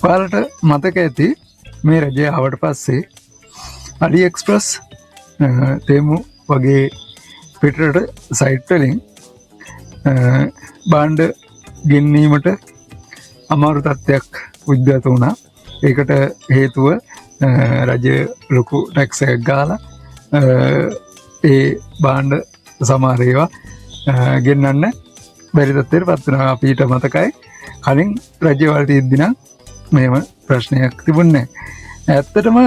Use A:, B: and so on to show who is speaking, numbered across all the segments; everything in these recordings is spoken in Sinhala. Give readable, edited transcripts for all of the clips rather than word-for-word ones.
A: ඔයාලට මතක ඇති මේ රජය ආවට පස්සේ AliExpress තේමු වගේ පිටරට සයිට් වලින් බාණ්ඩ ගෙන්වීමට අමාරු තත්ත්වයක් උද්ගත වුණා. ඒකට හේතුව රජය ලොකු ටැක්ස් එකක් ගාලා ඒ බාණ්ඩ සමහර ඒවා ගෙන්නන්න බැරි තත්ත්වයට පත් වෙනවා. අපිට මතකයි කලින් රජවලට ඉද්දි නම් මේව ප්‍රශ්නයක් තිබුණේ නැහැ. ඇත්තටම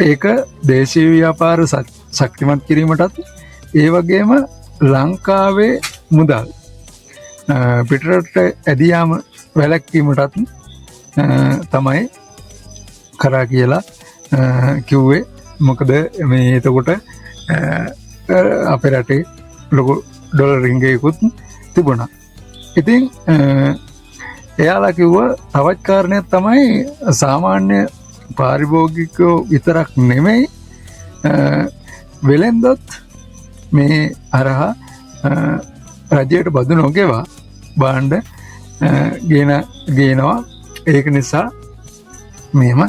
A: ඒක දේශීය ව්‍යාපාර ශක්තිමත් කිරීමටත් ඒ වගේම ලංකාවේ මුදල් පිටරට ඇදියාම වැළැක්වීමටත් තමයි කරා කියලා කිව්වේ. මොකද මේ එතකොට අපේ රටේ ලොකු ඩොලර් රින්ගයකුත් තිබුණා. ඉතින් එයාලා කිව්ව තවත් කාරණයක් තමයි සාමාන්‍ය පාරිභෝගිකයෝ විතරක් නෙමෙයි වෙලෙන්දොත් මේ හරහා රජයට බදු නොගෙවා බාණ්ඩ ගේනවා. ඒක නිසා මේව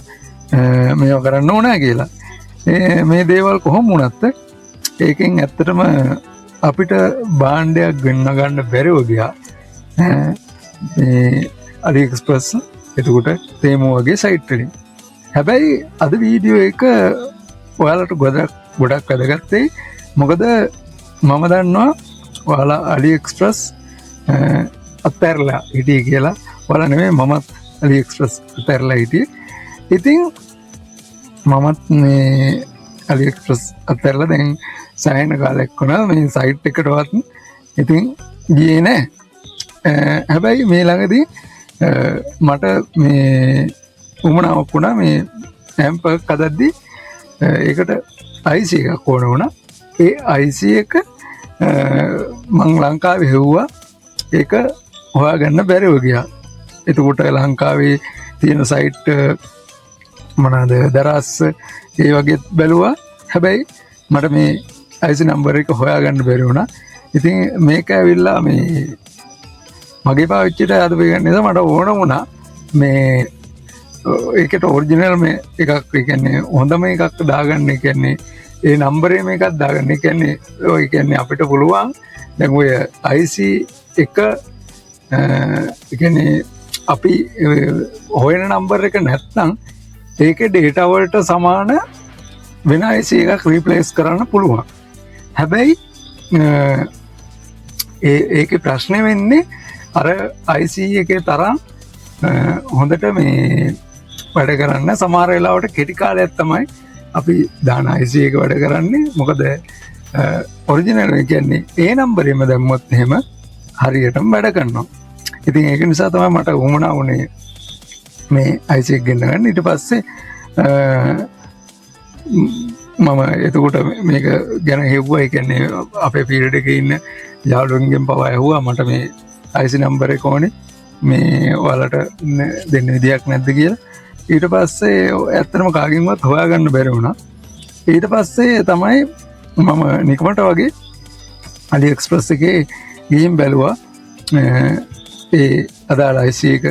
A: කරන්න ඕනෑ කියලා. මේ දේවල් කොහොම වුණත් ඒකෙන් ඇත්තටම අපිට බාණ්ඩයක් ගෙන්න ගන්න බැරිව ගියා. AliExpress එතකොට තේමු වගේ සයිට් වලින්. හැබැයි අද වීඩියෝ එක ඔයාලට ගොඩක් වැදගත්. මොකද මම දන්නවා ඔයාලා AliExpress අත්හැරලා හිටියේ කියලා. ඔයාලා නෙමෙයි මමත් AliExpress අත්හැරලා හිටියේ. ඉතින් මමත් මේ AliExpress අත්හැරලා දැන් සෑහෙන කාලයක් වුණා මේ සයිට් එකටවත් ඉතින් ගියේ නැහැ. හැබැයි මේ ළඟදී මට මේ උමනාවක් වුණා මේ හැම්පර් එකක් හදද්දී ඒකට IC එකක් ඕන වුණා. ඒ IC එක මං ලංකාවේ හෙව්වා. ඒක හොයාගන්න බැරිව ගියා. එතකොට ලංකාවේ තියෙන සයිට් මොනවාද දරස් ඒ වගේ බැලුවා. හැබැයි මට මේ IC නම්බර් එක හොයාගන්න බැරි වුණා. ඉතින් මේක ඇවිල්ලා මේ මගේ පාවිච්චියට අද ගන්න නිසා මට ඕන වුණා මේ ඒකට ඔරිජිනල් මේ එකක්. ඒ කියන්නේ හොඳම එකක් දාගන්න. ඒ කියන්නේ ඒ නම්බරේ මේකක් දාගන්න. ඒ කියන්නේ අපිට පුළුවන් දැන් ඔය IC එක ඒ කියන්නේ අපි හොයන නම්බර් එක නැත්නම් ඒකේ ඩේටා වලට සමාන වෙන IC එකක් රීප්ලේස් කරන්න පුළුවන්. හැබැයි ඒකේ ප්‍රශ්නේ වෙන්නේ අර IC එකේ තරම් හොඳට මේ වැඩ කරන්න සමහර වෙලාවට කෙටි කාලයක් තමයි අපි දාන IC එක වැඩ කරන්නේ. මොකද ඔරිජිනල් කියන්නේ ඒ නම්බරෙම දැම්මොත් එහෙම හරියටම වැඩ කරනවා. ඉතින් ඒක නිසා තමයි මට වුණා උනේ මේ IC එක ගෙන්න ගන්න. ඊට පස්සේ මම එතකොට මේක ගැන හෙව්වා. ඒ කියන්නේ අපේ පීරියඩ් එකේ ඉන්න යාළුවන්ගෙන් පවා ඇහුවා මට මේ IC නම්බර් එක ඕනේ මේ ඔයාලට දෙන්න විදියක් නැද්ද කියලා. ඊට පස්සේ ඇත්තටම කාගෙන්වත් හොයාගන්න බැරි වුණා. ඊට පස්සේ තමයි මම නිකමට වගේ AliExpress එකේ ගිහින් බැලුවා ඒ අදාළ IC එක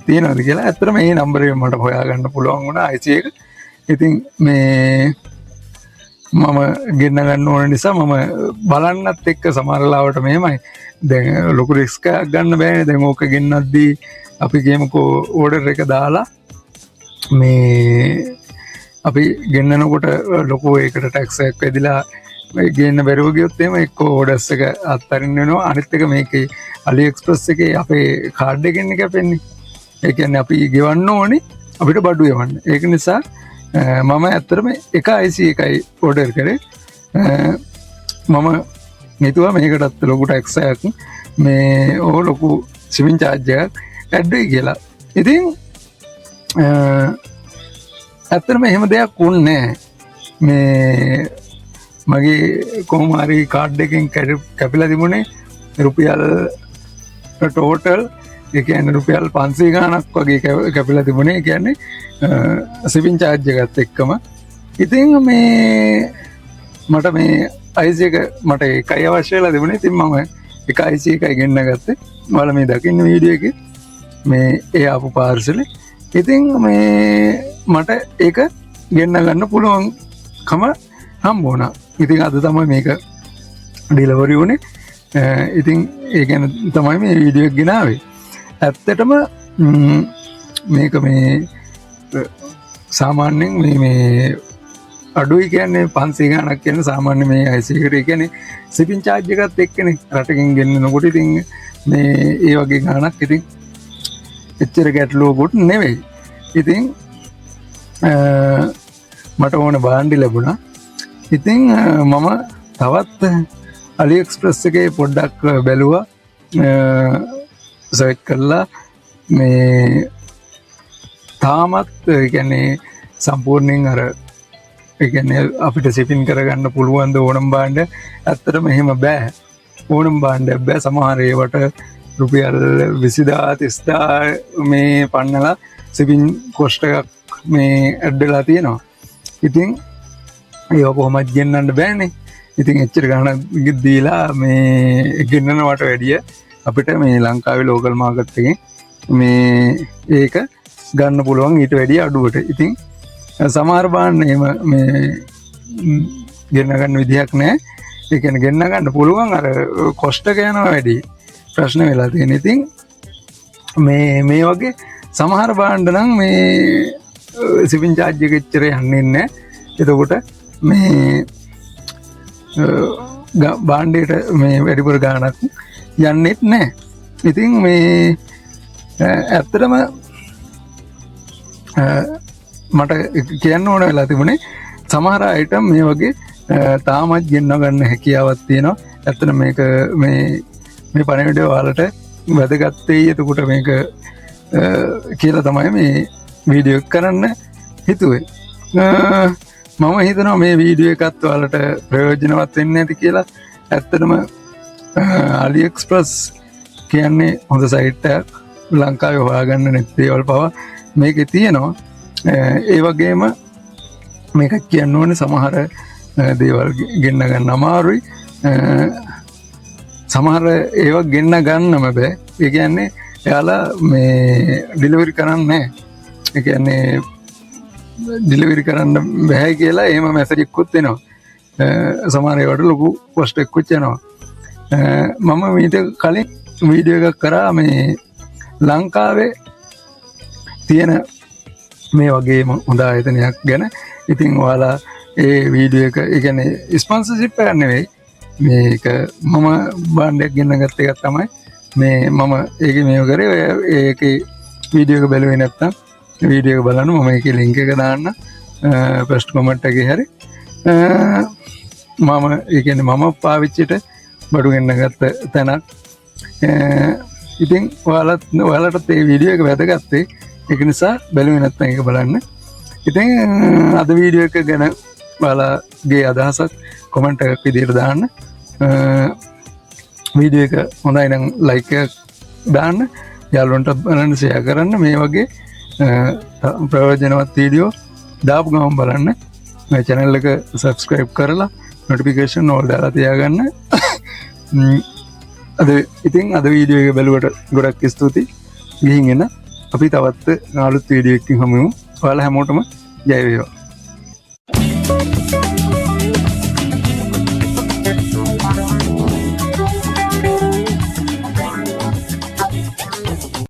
A: තියෙනවද කියලා. ඇත්තටම මේ නම්බරේ මට හොයාගන්න පුළුවන් වුණා IC එක. ඉතින් මේ මම ගෙන්න ගන්න ඕන නිසා මම බලන්නත් එක්ක සමහරලාවට මෙහෙමයි. දැන් ලොකු රිස්ක් එකක් ගන්න බෑනේ. දැන් ඕක ගෙන්නද්දී අපි ගේමුකෝ ඕඩර් එක දාලා මේ අපි ගෙන්නනකොට ලොකු ඒකට ටැක්ස් එකක් වැදිලා ගේන්න බැරුව ගියොත් එහෙම එක්ක ඕඩර්ස් එක අත්හරින්න වෙනවා. අනිත් එක මේකේ AliExpress එකේ අපේ කාඩ් එකෙන් කැපෙන්නේ. ඒ කියන්නේ අපි ගෙවන්න ඕනේ අපිට බඩු යවන්න. ඒක නිසා මම ඇත්තටම එක IC එකයි ඕඩර් කරේ. මම හිතුවා මේකටත් ලොකු ටැක්ස් එකක් මේ ලොකු shipping charge එකක් ඇඩ් වෙයි කියලා. ඉතින් ඇත්තටම එහෙම දෙයක් වුණේ නැහැ. මේ මගේ කොහොම හරි කාඩ් එකෙන් කැපිලා තිබුණේ රුපියල් ටෝටල් ඒ කියන්නේ රුපියල් 500 ගණනක් වගේ කැපිලා තිබුණේ. ඒ කියන්නේ shipping charge එකත් එක්කම. ඉතින් මේ මට මේ IC එක මට එකයි අවශ්‍ය වෙලා තිබුණේ. ඉතින් මම එක IC එකයි ගෙන්න ගත්තේ. ඔයාලා මේ දකින්න වීඩියෝ එකේ මේ ඒ ආපු පාර්සලේ ඉතින් මේ මට ඒක ගෙන්න ගන්න පුළුවන්කම හම්බුණා. ඉතින් අද තමයි මේක ඩිලිවරි වුණේ. ඉතින් ඒ ගැන තමයි මේ වීඩියෝ එක ගෙනාවේ. ඇත්තටම මේක මේ සාමාන්‍යයෙන් මේ අඩුයි කියන්නේ 500 ගණක් කියන සාමාන්‍ය මේ IC එකට කියන්නේ shipping charge එකත් එක්කනේ රටකින් ගෙන්නනකොට. ඉතින් මේ ඒ වගේ ගණක් ඉතින් එච්චර ගැටලුවකුත් නෙවෙයි. ඉතින් මට ඕන බාණ්ඩි ලැබුණා. ඉතින් මම තවත් AliExpress එකේ පොඩ්ඩක් බැලුවා, සර්ච් කරලා මේ තාමත් කියන්නේ සම්පූර්ණයෙන් අර කියන්නේ අපිට shipping කරගන්න පුළුවන් ද ඕනම භාණ්ඩ. ඇත්තටම එහෙම බෑ. ඕනම භාණ්ඩයක් බෑ. සමහර ඒවට රුපියල් 20000 30000 මේ පන්නලා shipping cost එකක් මේ ඇඩ් වෙලා තියෙනවා. ඉතින් ඒක කොහොමද ගෙන්නන්න බෑනේ. ඉතින් එච්චර ගණන් දීලා මේ ගෙන්නනවට වැඩිය අපිට මේ ලංකාවේ ලෝකල් මාකට් එකෙන් මේ ඒක ගන්න පුළුවන් ඊට වැඩිය අඩුවට. ඉතින් සමහර බාන්න එහෙම මේ ගෙන්න ගන්න විදිහක් නැහැ. ඒ කියන්නේ ගෙන්න ගන්න පුළුවන්, අර කොස්ට් එක යනවා වැඩි. ප්‍රශ්න වෙලා තියෙන. ඉතින් මේ වගේ සමහර බාණ්ඩ නම් මේ shipping charge එක එච්චර යන්නේ නැහැ. එතකොට මේ බාණ්ඩයට මේ වැඩිපුර ගාණක් යන්නේත් නැහැ. ඉතින් මේ ඇත්තටම මට කියන්න ඕන වෙලා තිබුණේ සමහර අයිටම් මේ වගේ තාමත් ගෙන්න ගන්න හැකියාවක් තියෙනවා. ඇත්තට මේක මේ පණිවිඩය ඔයාලට වැදගත් වෙයි. එතකොට මේක කියලා තමයි මේ වීඩියෝ එක කරන්න හිතුවේ. මම හිතනවා මේ වීඩියෝ එකත් ඔයාලට ප්‍රයෝජනවත් වෙන්නේ නැති කියලා. ඇත්තටම AliExpress කියන්නේ හොඳ සයිට් එකක්. ලංකාවේ හොයාගන්න නැති දේවල් පවා මේකේ තියෙනවා. ඒ වගේම මේක කියන්න ඕනේ සමහර දේවල් ගෙන්න ගන්න අමාරුයි. සමහර ඒවා ගෙන්න ගන්නම බෑ. ඒ කියන්නේ එයාලා මේ ඩිලිවරි කරන්නේ නැහැ. ඒ කියන්නේ ඩිලිවරි කරන්න බෑ කියලා එහෙම මැසේජ් එකකුත් එනවා. සමහර ඒවාට ලොකු පොස්ට් එකකුත් එනවා. මම මීට කලින් වීඩියෝ එකක් කරා මේ ලංකාවේ තියෙන මේ වගේම හොඳ ආයතනයක් ගැන. ඉතින් ඔයාලා ඒ වීඩියෝ එක ඒ කියන්නේ ස්පොන්සර්ෂිප් එකක් නෙවෙයි. මේක මම බාණ්ඩයක් ගෙන්න ගත්ත එකක් තමයි මේ මම ඒකේ මේව කරේ. ඒකේ වීඩියෝ එක බැලුවේ නැත්නම් වීඩියෝ එක බලන්න. මම ඒකේ ලින්ක් එක දාන්න ෆස්ට් කමෙන්ට් එකේ හැරි. මම ඒ කියන්නේ මම පාවිච්චිට බඩු ගෙන්න ගත්ත තැනක්. ඉතින් ඔයාලට මේ වීඩියෝ එක වැදගත්. ඒක නිසා බැලුවේ නැත්නම් ඒක බලන්න. ඉතින් අද වීඩියෝ එක ගැන ඔයාලගේ අදහසක් කමෙන්ට් එකක් විදිහට දාන්න. වීඩියෝ එක හොඳයි නම් ලයික් එකක් දාන්න. යාළුවන්ට බලන්න ෂෙයා කරන්න. මේ වගේ ප්‍රයෝජනවත් වීඩියෝ දාපු ගමන් බලන්න. මේ channel එක subscribe කරලා notification all දාලා තියාගන්න. ඉතින් අද වීඩියෝ එක බැලුවට ගොඩක් ස්තුතියි. ගිහින් එන්න. අපි තවත් අලුත් වීඩියෝ එකකින් හමු වෙමු. ඔයාලා හැමෝටම ජය වේවා.